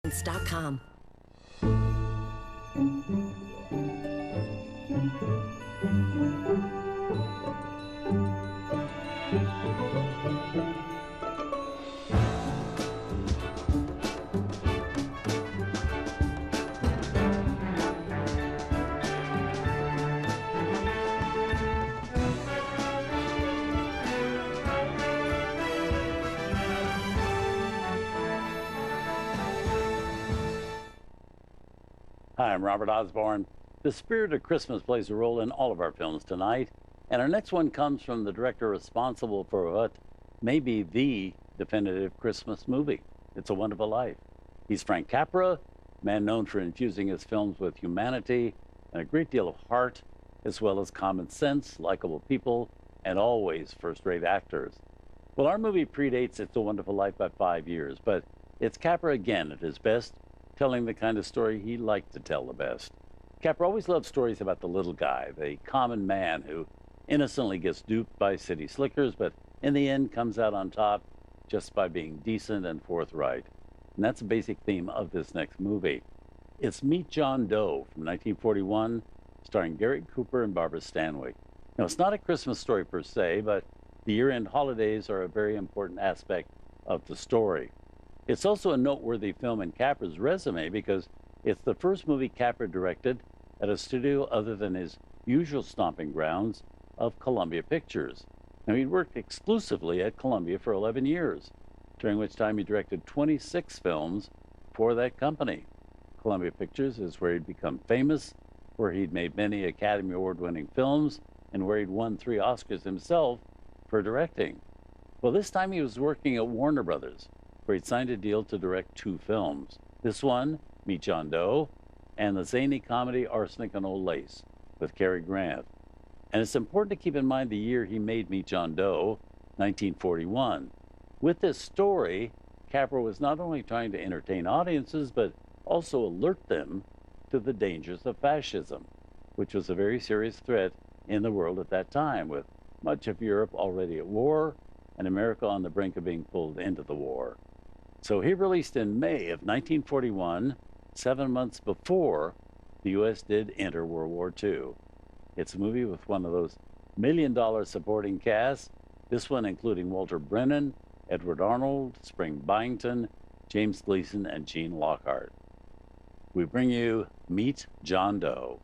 com. Hi, I'm Robert Osborne. The spirit of Christmas plays a role in all of our films tonight, and our next one comes from the director responsible for what may be the definitive Christmas movie, It's a Wonderful Life. He's Frank Capra, man known for infusing his films with humanity and a great deal of heart, as well as common sense, likable people, and always first-rate actors. Well, our movie predates It's a Wonderful Life by 5 years, but it's Capra again at his best, telling the kind of story he liked to tell the best. Capra always loved stories about the little guy, the common man who innocently gets duped by city slickers, but in the end comes out on top just by being decent and forthright. And that's a basic theme of this next movie. It's Meet John Doe from 1941, starring Gary Cooper and Barbara Stanwyck. Now, it's not a Christmas story per se, but the year-end holidays are a very important aspect of the story. It's also a noteworthy film in Capra's resume because it's the first movie Capra directed at a studio other than his usual stomping grounds of Columbia Pictures. Now, he'd worked exclusively at Columbia for 11 years, during which time he directed 26 films for that company. Columbia Pictures is where he'd become famous, where he'd made many Academy Award-winning films, and where he'd won 3 Oscars himself for directing. Well, this time he was working at Warner Brothers, where he'd signed a deal to direct 2 films. This one, Meet John Doe, and the zany comedy Arsenic and Old Lace with Cary Grant. And it's important to keep in mind the year he made Meet John Doe, 1941. With this story, Capra was not only trying to entertain audiences, but also alert them to the dangers of fascism, which was a very serious threat in the world at that time, with much of Europe already at war and America on the brink of being pulled into the war. So he released in May of 1941, 7 months before the U.S. did enter World War II. It's a movie with one of those million-dollar supporting casts, this one including Walter Brennan, Edward Arnold, Spring Byington, James Gleason, and Gene Lockhart. We bring you Meet John Doe.